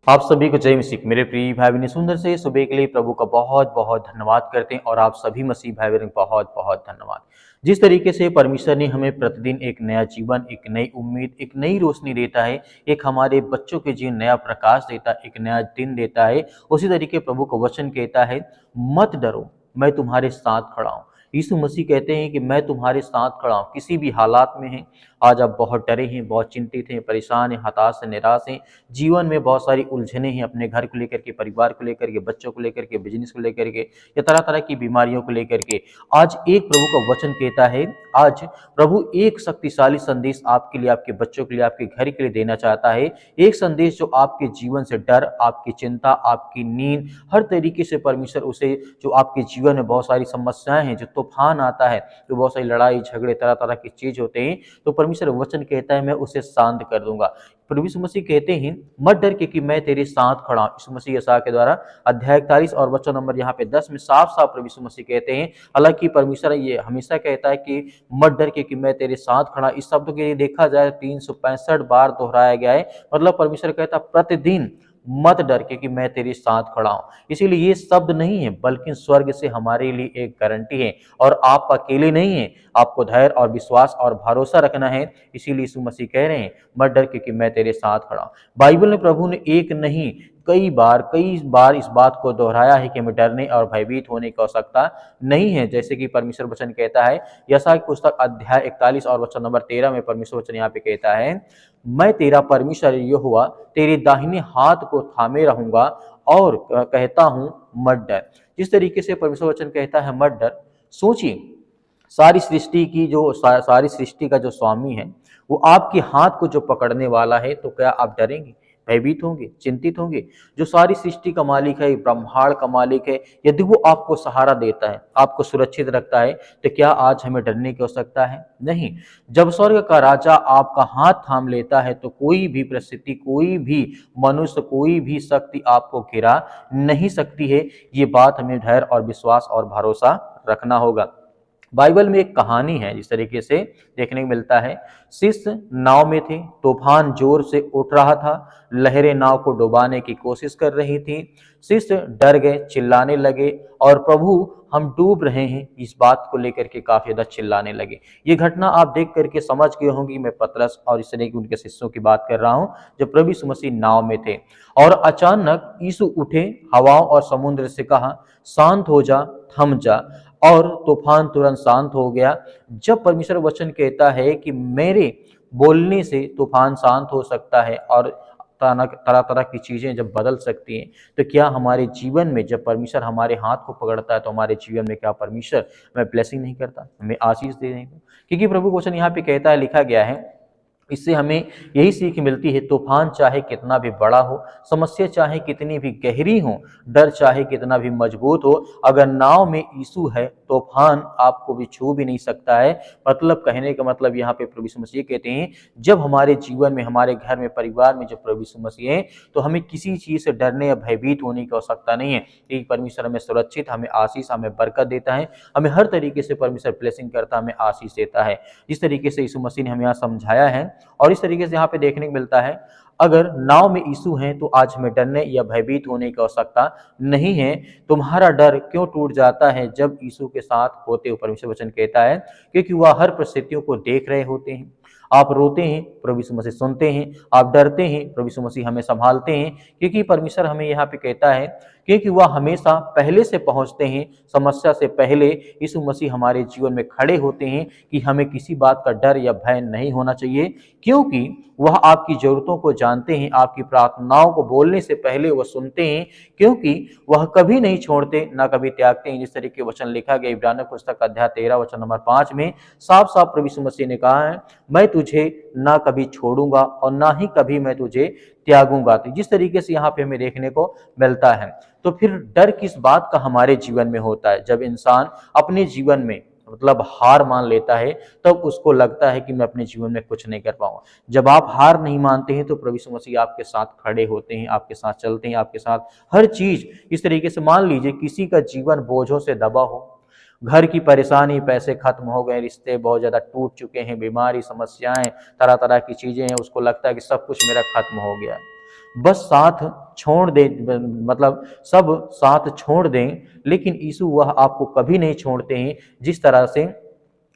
आप सभी को जय मसीह। मेरे प्रिय भाई बहन, सुंदर से सुबह के लिए प्रभु का बहुत बहुत धन्यवाद करते हैं। और आप सभी मसीह भाई बहन बहुत बहुत धन्यवाद। जिस तरीके से परमेश्वर ने हमें प्रतिदिन एक नया जीवन, एक नई उम्मीद, एक नई रोशनी देता है, एक हमारे बच्चों के जीवन नया प्रकाश देता है, एक नया दिन देता है, उसी तरीके प्रभु का वचन कहता है, मत डरो, मैं तुम्हारे साथ खड़ा हूँ। यीशु मसीह कहते हैं कि मैं तुम्हारे साथ खड़ा हूँ, किसी भी हालात में हैं। आज आप बहुत डरे हैं, बहुत चिंतित हैं, परेशान हैं, हताश हैं, निराश हैं, जीवन में बहुत सारी उलझने हैं, अपने घर को लेकर के, परिवार को लेकर के, बच्चों को लेकर के, बिजनेस को लेकर के, या तरह तरह की बीमारियों को लेकर के। आज एक प्रभु का वचन कहता है, आज प्रभु एक शक्तिशाली संदेश आपके लिए, आपके बच्चों के लिए, आपके घर के लिए देना चाहता है। एक संदेश जो आपके जीवन से डर, आपकी चिंता, आपकी नींद, हर तरीके से परमेश्वर उसे, जो आपके जीवन में बहुत सारी समस्याएं हैं, जो तूफान आता है, जो बहुत सारी लड़ाई झगड़े तरह तरह की चीज होते हैं, तो परमेश्वर वचन कहता है मैं उसे शांत कर दूंगा। प्रभु यीशु मसीह कहते हैं, मत डर क्योंकि मैं तेरे साथ खड़ा हूं। यीशु मसीह यशायाह के द्वारा अध्याय 41 और वचन नंबर यहाँ पे 10 में साफ साफ प्रभु यीशु मसीह कहते हैं। हालांकि परमेश्वर ये हमेशा कहता है कि मत डर क्योंकि मैं तेरे साथ खड़ा। इस शब्द के लिए देखा जाए 365 बार दोहराया गया है। मतलब परमेश्वर कहता प्रतिदिन मत डर क्योंकि मैं तेरे साथ खड़ा हूं। इसीलिए ये शब्द नहीं है, बल्कि स्वर्ग से हमारे लिए एक गारंटी है। और आप अकेले नहीं हैं, आपको धैर्य और विश्वास और भरोसा रखना है। इसीलिए यीशु मसीह कह रहे हैं, मत डर क्योंकि मैं तेरे साथ खड़ा हूं। बाइबल में प्रभु ने एक नहीं, कई बार इस बात को दोहराया है कि हमें डरने और भयभीत होने की आवश्यकता नहीं है। जैसे कि परमेश्वर वचन कहता है, यशायाह की पुस्तक अध्याय 41 और वचन नंबर 13 में परमेश्वर वचन यहाँ पे कहता है, मैं तेरा परमेश्वर यहोवा तेरे दाहिने हाथ को थामे रहूंगा और कहता हूं मत डर। जिस तरीके से परमेश्वर वचन कहता है मत डर, सोचिए, सारी सृष्टि का जो स्वामी है, वो आपके हाथ को जो पकड़ने वाला है, तो क्या आप डरेंगे, भयभीत होंगे, चिंतित होंगे? जो सारी सृष्टि का मालिक है, ब्रह्मांड का मालिक है, यदि वो आपको सहारा देता है, आपको सुरक्षित रखता है, तो क्या आज हमें डरने की आवश्यकता है? नहीं। जब स्वर्ग का राजा आपका हाथ थाम लेता है, तो कोई भी परिस्थिति, कोई भी मनुष्य, कोई भी शक्ति आपको गिरा नहीं सकती है। ये बात हमें धैर्य और विश्वास और भरोसा रखना होगा। बाइबल में एक कहानी है, जिस तरीके से देखने को मिलता है। शिष्य नाव में थे, तूफान जोर से उठ रहा था, लहरें नाव को डुबाने की कोशिश कर रही थी। शिष्य डर गए, चिल्लाने लगे, और प्रभु हम डूब रहे हैं, इस बात को लेकर के काफी ज्यादा चिल्लाने लगे। ये घटना आप देख करके समझ गए होंगे, मैं पतरस और इस तरह की उनके शिष्यों की बात कर रहा हूं, जब प्रभु यीशु मसीह नाव में थे। और अचानक यीशु उठे, हवाओं और समुद्र से कहा, शांत हो जा, थम जा, और तूफान तुरंत शांत हो गया। जब परमेश्वर वचन कहता है कि मेरे बोलने से तूफान शांत हो सकता है और तरह तरह की चीजें जब बदल सकती हैं, तो क्या हमारे जीवन में जब परमेश्वर हमारे हाथ को पकड़ता है, तो हमारे जीवन में क्या परमेश्वर हमें ब्लेसिंग नहीं करता, हमें आशीष दे नहीं? क्योंकि प्रभु वचन यहाँ पे कहता है, लिखा गया है, इससे हमें यही सीख मिलती है, तूफान चाहे कितना भी बड़ा हो, समस्या चाहे कितनी भी गहरी हो, डर चाहे कितना भी मजबूत हो, अगर नाव में यीशु है, तूफान आपको भी छू भी नहीं सकता है। मतलब कहने का मतलब यहाँ पे प्रभु यीशु मसीह कहते हैं, जब हमारे जीवन में, हमारे घर में, परिवार में जब प्रभु यीशु मसीह है, तो हमें किसी चीज से डरने या भयभीत होने की आवश्यकता नहीं है। क्योंकि परमेश्वर हमें सुरक्षित, हमें आशीष, हमें बरकत देता है, हमें हर तरीके से परमेश्वर ब्लेसिंग करता है, हमें आशीष देता है। जिस तरीके से यीशु मसीह ने हमें यहाँ समझाया है, और इस तरीके से यहाँ पे देखने को मिलता है, अगर नाव में यीशु हैं, तो आज हमें डरने या भयभीत होने की आवश्यकता नहीं है। तुम्हारा डर क्यों टूट जाता है जब यीशु के साथ होते हो? परमेश्वर वचन कहता है, क्योंकि वह हर परिस्थितियों को देख रहे होते हैं। आप रोते हैं, प्रभु यीशु मसीह सुनते हैं। आप डरते हैं, प्रभु यीशु मसीह हमें संभालते हैं। क्योंकि परमेश्वर हमें यहाँ पे कहता है, क्योंकि वह हमेशा पहले से पहुंचते हैं, समस्या से पहले यीशु मसीह हमारे जीवन में खड़े होते हैं, कि हमें किसी बात का डर या भय नहीं होना चाहिए। क्योंकि वह आपकी जरूरतों को जानते हैं, आपकी प्रार्थनाओं को बोलने से पहले वह सुनते हैं, क्योंकि वह कभी नहीं छोड़ते, ना कभी त्यागते हैं। जिस तरीके वचन लिखा गया इब्रानियों पुस्तक अध्याय 13 वचन नंबर 5 में, साफ साफ प्रभु यीशु मसीह ने कहा है, मैं तुझे ना कभी छोड़ूंगा और ना ही कभी मैं तुझे त्यागूंगा। तो जिस तरीके से यहाँ पे हमें देखने को मिलता है, तो फिर डर किस बात का हमारे जीवन में होता है? जब इंसान अपने जीवन में मतलब हार मान लेता है, तब उसको लगता है कि मैं अपने जीवन में कुछ नहीं कर पाऊंगा। जब आप हार नहीं मानते हैं, तो प्रभु यीशु मसीह आपके साथ खड़े होते हैं, आपके साथ चलते हैं, आपके साथ हर चीज। इस तरीके से मान लीजिए किसी का जीवन बोझों से दबा हो, घर की परेशानी, पैसे खत्म हो गए, रिश्ते बहुत ज्यादा टूट चुके हैं, बीमारी, समस्याएं, तरह तरह की चीजें हैं, उसको लगता है कि सब कुछ मेरा खत्म हो गया है। बस साथ छोड़ दें, मतलब सब साथ छोड़ दें, लेकिन यीशु वह आपको कभी नहीं छोड़ते हैं। जिस तरह से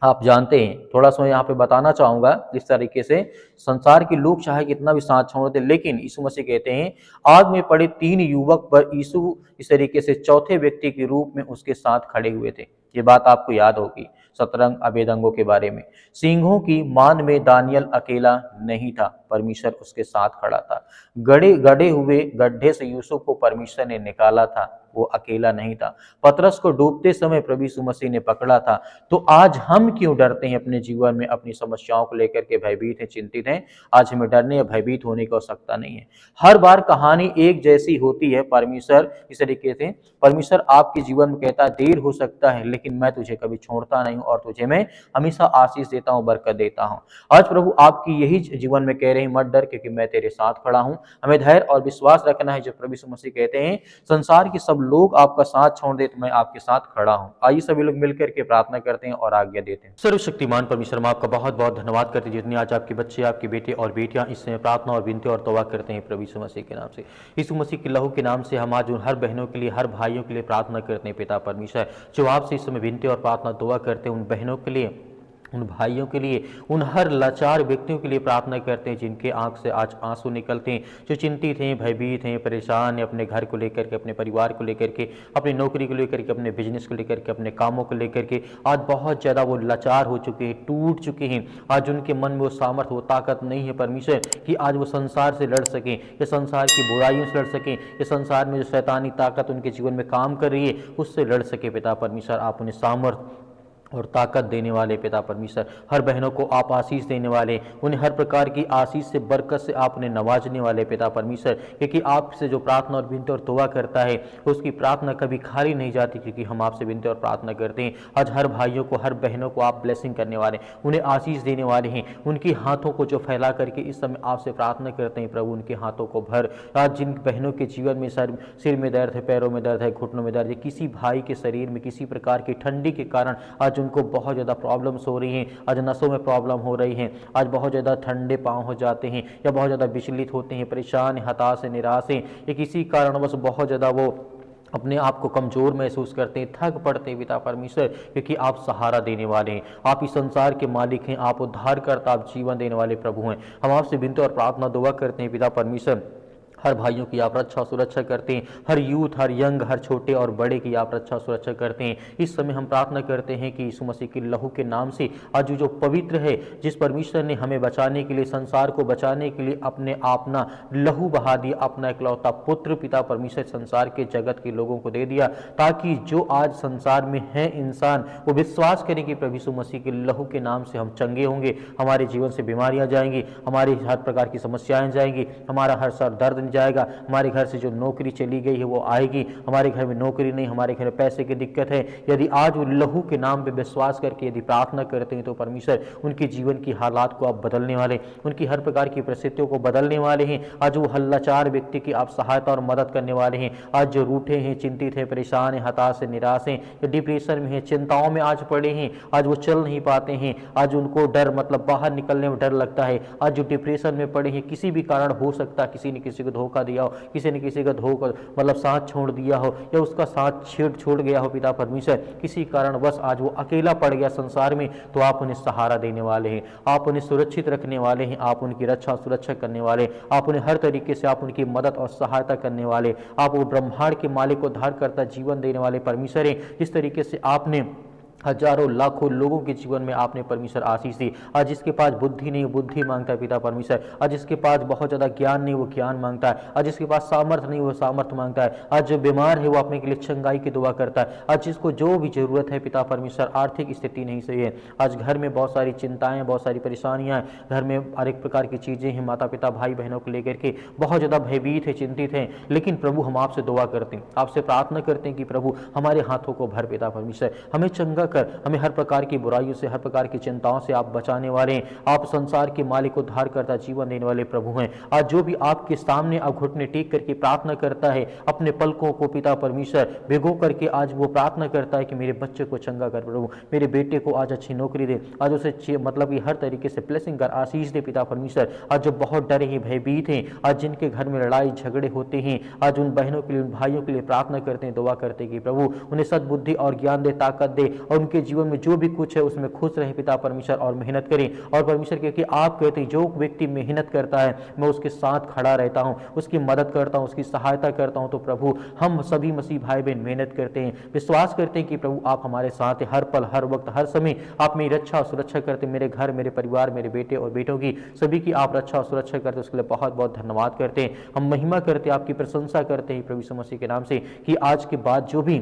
आप जानते हैं, थोड़ा सा यहाँ पे बताना चाहूंगा, जिस तरीके से संसार के लोग चाहे कितना भी साथ छोड़ दे, लेकिन यीशु मसीह कहते हैं आग में पड़े 3 युवक पर यीशु इस तरीके से चौथे व्यक्ति के रूप में उसके साथ खड़े हुए थे। ये बात आपको याद होगी सतरंग अभेदंगों के बारे में। सिंहों की मान में दानियल अकेला नहीं था, परमेश्वर उसके साथ खड़ा था। गड़े गड़े हुए गड्ढे से यूसुफ को परमेश्वर ने निकाला था, वो अकेला नहीं था। पतरस को डूबते समय प्रभु यीशु मसीह ने पकड़ा था। तो आज हम क्यों डरते हैं अपने जीवन में, अपनी समस्याओं को लेकर के भयभीत हैं, चिंतित हैं? आज हमें डरने या भयभीत होने की आवश्यकता नहीं है। हर बार कहानी एक जैसी होती है। परमेश्वर इस तरीके से, परमेश्वर आपके जीवन में कहता है देर हो सकता है, लेकिन मैं तुझे कभी छोड़ता नहीं हूं और तुझे मैं हमेशा आशीष देता हूं, बरकत देता हूं। आज प्रभु आपकी यही जीवन में कह रहे हैं, मत डर क्योंकि मैं तेरे साथ खड़ा हूं। हमें धैर्य और विश्वास रखना है। जो प्रभु यीशु मसीह कहते हैं संसार के सब लोग आपका साथ छोड़ दे तो मैं आपके साथ खड़ा हूं। आइए सभी लोग मिलकर के प्रार्थना करते हैं और आज्ञा देते हैं। सर्वशक्तिमान परमेश्वर, मैं आपका बहुत बहुत धन्यवाद करते हैं जितने आज आपके बच्चे, आपके बेटे और बेटियां इस समय प्रार्थना और विनती और तौबा करते हैं प्रभु यीशु मसीह के नाम से। यीशु मसीह के लहू के नाम से हम आज उन हर बहनों के लिए, हर भाइयों के लिए प्रार्थना करते हैं पिता परमेश्वर, जो आपसे इस समय विनती और प्रार्थना दुआ करते हैं उन बहनों के लिए, उन भाइयों के लिए, उन हर लाचार व्यक्तियों के लिए प्रार्थना करते हैं जिनके आंख से आज आंसू निकलते हैं, जो चिंतित हैं, भयभीत हैं, परेशान हैं, अपने घर को लेकर के, अपने परिवार को लेकर के, अपनी नौकरी को लेकर के, अपने बिजनेस को लेकर के, अपने कामों को लेकर के आज बहुत ज़्यादा वो लाचार हो चुके हैं, टूट चुके हैं। आज उनके मन में वो सामर्थ्य, वो ताकत नहीं है परमेश्वर कि आज वो संसार से लड़ सकें, या संसार की बुराइयों से लड़ सकें, या संसार में जो शैतानी ताकत उनके जीवन में काम कर रही है उससे लड़ सके। पिता परमेश्वर, आप उन्हें सामर्थ्य और ताकत देने वाले पिता परमेश्वर, हर बहनों को आप आशीष देने वाले, उन्हें हर प्रकार की आशीष से, बरकत से आप उन्हें नवाजने वाले पिता परमेश्वर, क्योंकि आपसे जो प्रार्थना और विनती और दुआ करता है उसकी प्रार्थना कभी खाली नहीं जाती, क्योंकि हम आपसे विनती और प्रार्थना करते हैं। आज हर भाइयों को, हर बहनों को आप ब्लेसिंग करने वाले, उन्हें आशीष देने वाले हैं। उनकी हाथों को जो फैला करके इस समय आपसे प्रार्थना करते हैं प्रभु, उनके हाथों को भर। आज जिन बहनों के जीवन में सिर में दर्द है, पैरों में दर्द है, घुटनों में दर्द है, किसी भाई के शरीर में किसी प्रकार की ठंडी के कारण आज उनको बहुत ज़्यादा प्रॉब्लम्स हो रही हैं, आज नसों में प्रॉब्लम हो रही हैं, आज बहुत ज़्यादा ठंडे पाँव हो जाते हैं, या बहुत ज़्यादा विचलित होते हैं, परेशान, हताश, निराश हैं, या किसी कारणवश बहुत ज़्यादा वो अपने आप को कमज़ोर महसूस करते हैं, थक पड़ते हैं पिता परमेश्वर, क्योंकि आप सहारा देने वाले हैं, आप इस संसार के मालिक हैं, आप उद्धारकर्ता, आप जीवन देने वाले प्रभु हैं। हम आपसे विनती और प्रार्थना दुआ करते हैं पिता परमेश्वर, हर भाइयों की आप रक्षा सुरक्षा करते हैं, हर यूथ, हर यंग, हर छोटे और बड़े की आप रक्षा सुरक्षा करते हैं। इस समय हम प्रार्थना करते हैं कि यीशु मसीह के लहू के नाम से आज जो पवित्र है, जिस परमेश्वर ने हमें बचाने के लिए, संसार को बचाने के लिए अपने अपना लहू बहा दिया, अपना इकलौता पुत्र पिता परमेश्वर संसार के जगत के लोगों को दे दिया, ताकि जो आज संसार में है इंसान वो विश्वास करें कि प्रभु यीशु मसीह के लहू के नाम से हम चंगे होंगे, हमारे जीवन से बीमारियां जाएंगी, हमारी हर प्रकार की समस्याएं जाएंगी, हमारा हर सर दर्द जाएगा, हमारे घर से जो नौकरी चली गई है वो आएगी, हमारे घर में नौकरी नहीं, हमारे घर में पैसे की दिक्कत है, यदि आज वो लहू के नाम पे विश्वास करके यदि प्रार्थना करते हैं तो परमेश्वर उनके जीवन की हालात को आप बदलने वाले, उनकी हर प्रकार की परिस्थितियों को बदलने वाले हैं। आज वो हल्लाचार व्यक्ति की आप सहायता और मदद करने वाले हैं। आज जो रूठे हैं, चिंतित हैं, परेशान हैं, हताश हैं, निराश हैं, या डिप्रेशन में हैं, चिंताओं में आज पड़े हैं, आज वो चल नहीं पाते हैं, आज उनको डर, मतलब बाहर निकलने में डर लगता है, आज जो डिप्रेशन में पड़े हैं, किसी भी कारण हो सकता है, किसी ने किसी को धोखा दिया हो, किसी ने किसी का धोखा मतलब साथ छोड़ दिया हो, या उसका साथ छोड़ गया हो पिता परमेश्वर, किसी कारण बस आज वो अकेला पड़ गया संसार में, तो आप उन्हें सहारा देने वाले हैं, आप उन्हें सुरक्षित रखने वाले हैं, आप उनकी रक्षा सुरक्षा करने वाले, आप उन्हें हर तरीके से आप उनकी मदद और सहायता करने वाले, आप वो ब्रह्मांड के मालिक को उद्धार करता जीवन देने वाले परमेश्वर हैं। जिस तरीके से आपने हजारों लाखों लोगों के जीवन में आपने परमेश्वर आशीष दी, आज जिसके पास बुद्धि नहीं वो बुद्धि मांगता है पिता परमेश्वर, आज जिसके पास बहुत ज़्यादा ज्ञान नहीं वो ज्ञान मांगता है, आज जिसके पास सामर्थ्य नहीं वो सामर्थ्य मांगता है, आज जो बीमार है वो अपने के लिए चंगाई की दुआ करता है, आज जिसको जो भी जरूरत है पिता परमेश्वर, आर्थिक स्थिति नहीं सही है, आज घर में बहुत सारी चिंताएं, बहुत सारी परेशानियां, घर में हर एक प्रकार की चीज़ें हैं, माता पिता भाई बहनों को लेकर के बहुत ज़्यादा भयभीत है, चिंतित हैं, लेकिन प्रभु हम आपसे दुआ करते हैं, आपसे प्रार्थना करते हैं कि प्रभु हमारे हाथों को भर पिता परमेश्वर, हमें चंगा कर हमें हर प्रकार की बुराइयों से, हर प्रकार की चिंताओं से आप बचाने वाले हैं। आप संसार के मालिक, उद्धार करता, जीवन देने वाले प्रभु हैं। आज जो भी आपके सामने अब घुटने टेक करके प्रार्थना करता है, अपने पलकों को पिता परमेश्वर भिगो करके आज वो प्रार्थना करता है कि मेरे बच्चे को चंगा कर प्रभु, मेरे बेटे को आज अच्छी नौकरी दे, आज उसे मतलब कि हर तरीके से ब्लेसिंग कर, आशीष दे पिता परमेश्वर। आज जो बहुत डरे हैं, भयभीत हैं, आज जिनके घर में लड़ाई झगड़े होते हैं, आज उन बहनों के लिए, उन भाइयों के लिए प्रार्थना करते हैं, दुआ करते हैं कि प्रभु उन्हें सद्बुद्धि और ज्ञान दे, ताकत दे, और उनके जीवन में जो भी कुछ है उसमें खुश रहे पिता परमेश्वर, और मेहनत करें। और परमेश्वर क्योंकि आप कहते हैं जो व्यक्ति मेहनत करता है मैं उसके साथ खड़ा रहता हूं, उसकी मदद करता हूं, उसकी सहायता करता हूं। तो प्रभु हम सभी मसीह भाई बहन मेहनत करते हैं, विश्वास करते हैं कि प्रभु आप हमारे साथ हैं, हर पल, हर वक्त, हर समय आप मेरी रक्षा और सुरक्षा करते हैं। मेरे घर, मेरे परिवार, मेरे बेटे और बेटों की, सभी की आप रक्षा और सुरक्षा करते हैं, उसके लिए बहुत बहुत धन्यवाद करते हैं। हम महिमा करते हैं, आपकी प्रशंसा करते हैं प्रभु यीशु मसीह के नाम से, कि आज के बाद जो भी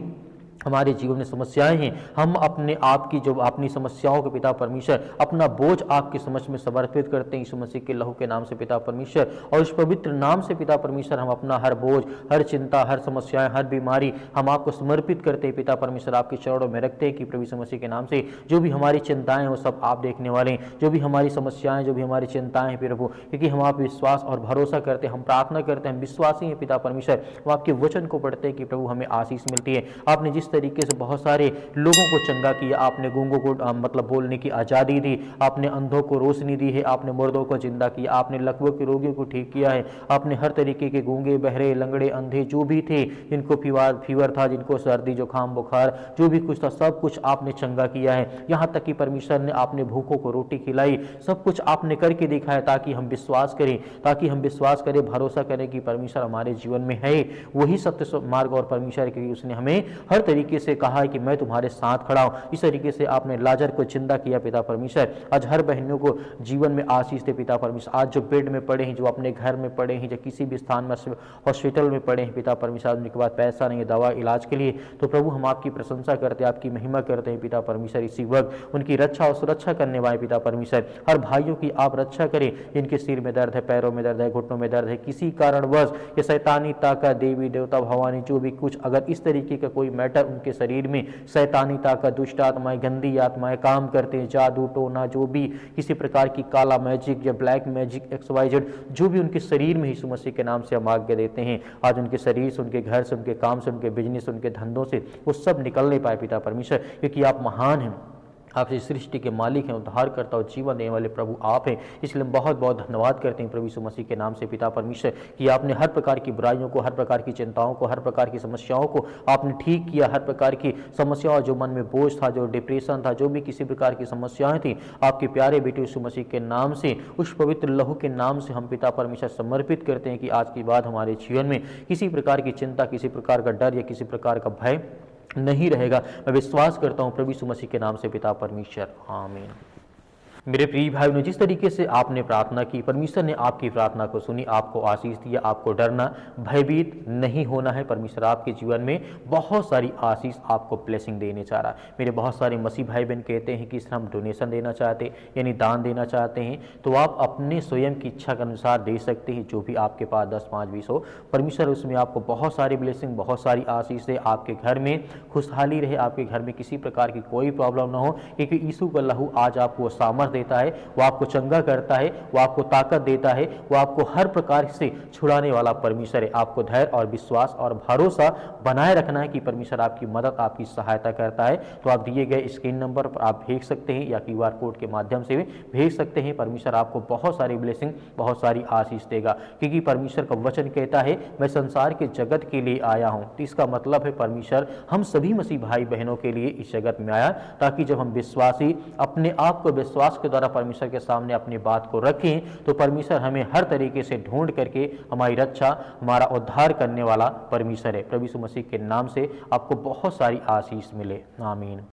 हमारे जीवन में समस्याएं हैं, हम अपने आप की जो अपनी समस्याओं के पिता परमेश्वर अपना बोझ आपके समझ में समर्पित करते हैं यीशु मसीह के लहू के नाम से पिता परमेश्वर। और इस पवित्र नाम से पिता परमेश्वर हम अपना हर बोझ, हर चिंता, हर समस्याएं, हर बीमारी हम आपको समर्पित करते हैं पिता परमेश्वर, आपके चरणों में रखते हैं कि प्रभु यीशु मसीह के नाम से जो भी हमारी चिंताएं हैं वो सब आप देखने वाले हैं। जो भी हमारी समस्याएं, जो भी हमारी चिंताएं हैं प्रभु, क्योंकि हम आप विश्वास और भरोसा करते हैं, हम प्रार्थना करते हैं, हम विश्वासी हैं पिता परमेश्वर। हम आपके वचन को पढ़ते हैं कि प्रभु हमें आशीष मिलती है। आपने जिस तरीके से बहुत सारे लोगों को चंगा किया, आपने गूंगों को मतलब बोलने की आज़ादी दी, आपने अंधों को रोशनी दी है, आपने मुर्दों को जिंदा किया, आपने लकवों के रोगियों को ठीक किया है, आपने हर तरीके के गूंगे, बहरे, लंगड़े, अंधे जो भी थे, जिनको फीवर था, जिनको सर्दी, जुकाम, बुखार जो भी कुछ था, सब कुछ आपने चंगा किया है। यहाँ तक कि परमेश्वर ने आपने भूखों को रोटी खिलाई, सब कुछ आपने करके दिखाया ताकि हम विश्वास करें, ताकि हम विश्वास करें, भरोसा करें कि परमेश्वर हमारे जीवन में है, वही सत्य मार्ग और परमेश्वर, क्योंकि उसने हमें हर तरीके से कहा है कि मैं तुम्हारे साथ खड़ा हूं। इस तरीके से आपने लाजर को जिंदा किया पिता परमेश्वर। आज हर बहनों को जीवन में आशीष दे पिता परमेश्वर। आज जो बेड में पड़े हैं, जो अपने घर में पड़े हैं, जो किसी भी स्थान में हॉस्पिटल में पड़े हैं पिता परमेश्वर, उनके पास पैसा नहीं है दवा इलाज के लिए, तो प्रभु हम आपकी प्रशंसा करते हैं, आपकी महिमा करते हैं पिता परमेश्वर। इसी वक्त उनकी रक्षा और सुरक्षा करने वाले पिता परमेश्वर, हर भाइयों की आप रक्षा करें जिनके सिर में दर्द है, पैरों में दर्द है, घुटनों में दर्द है, किसी कारणवश ये शैतानी ताकत, देवी देवता, भवानी जो भी कुछ, अगर इस तरीके का कोई मैटर उनके शरीर में शैतानी ताकत, दुष्ट आत्माएं, गंदी आत्माएं काम करते हैं, जादू टोना, जो भी किसी प्रकार की काला मैजिक या ब्लैक मैजिक XYZ जो भी उनके शरीर में यीशु मसीह के नाम से हम आज्ञा देते हैं, आज उनके शरीर से, उनके घर से, उनके काम से, उनके बिजनेस, उनके धंधों से वो सब निकल नहीं पाए पिता परमेश्वर, क्योंकि आप महान हैं, आप इस सृष्टि के मालिक हैं, उद्धार करता और जीवन देने वाले प्रभु आप हैं। इसलिए हम बहुत बहुत धन्यवाद करते हैं प्रभु यीशु मसीह के नाम से पिता परमेश्वर, कि आपने हर प्रकार की बुराइयों को, हर प्रकार की चिंताओं को, हर प्रकार की समस्याओं को आपने ठीक किया। हर प्रकार की समस्याओं, जो मन में बोझ था, जो डिप्रेशन था, जो भी किसी प्रकार की समस्याएं थी, आपके प्यारे बेटे यीशु मसीह के नाम से, उस पवित्र लहू के नाम से हम पिता परमेश्वर समर्पित करते हैं कि आज के बाद हमारे जीवन में किसी प्रकार की चिंता, किसी प्रकार का डर या किसी प्रकार का भय नहीं रहेगा। मैं विश्वास करता हूं प्रभु यीशु मसीह के नाम से पिता परमेश्वर, आमीन। मेरे प्रिय भाई ने जिस तरीके से आपने प्रार्थना की, परमेश्वर ने आपकी प्रार्थना को सुनी, आपको आशीष दिया। आपको डरना, भयभीत नहीं होना है। परमेश्वर आपके जीवन में बहुत सारी आशीष, आपको ब्लेसिंग देने चाह रहा है। मेरे बहुत सारे मसीह भाई बहन कहते हैं कि सर हम डोनेशन देना चाहते हैं, यानी दान देना चाहते हैं, तो आप अपने स्वयं की इच्छा के अनुसार दे सकते हैं, जो भी आपके पास 10, 5, 20 हो। परमेश्वर उसमें आपको बहुत सारी ब्लेसिंग, बहुत सारी आशीष दे, आपके घर में खुशहाली रहे, आपके घर में किसी प्रकार की कोई प्रॉब्लम ना हो, क्योंकि यीशु का लहू आज आपको सामर्थ देता है, वो आपको चंगा करता है, वो आपको ताकत देता है, वो आपको हर प्रकार से छुड़ाने वाला परमेश्वर है। आपको धैर्य और विश्वास और भरोसा बनाए रखना है कि परमेश्वर आपकी मदद, आपकी सहायता करता है। तो आप दिए गए स्क्रीन नंबर पर आप भेज सकते हैं या QR कोड के माध्यम से भी भेज सकते हैं। परमेश्वर आपको बहुत सारी ब्लेसिंग, बहुत सारी आशीष देगा, क्योंकि परमेश्वर का वचन कहता है मैं संसार के जगत के लिए आया हूं। तो इसका मतलब है परमेश्वर हम सभी मसीह भाई बहनों के लिए इस जगत में आया, ताकि जब हम विश्वासी अपने आप को विश्वास के द्वारा परमेश्वर के सामने अपनी बात को रखें, तो परमेश्वर हमें हर तरीके से ढूंढ करके हमारी रक्षा, हमारा उद्धार करने वाला परमेश्वर है। प्रभु यीशु मसीह के नाम से आपको बहुत सारी आशीष मिले, आमीन।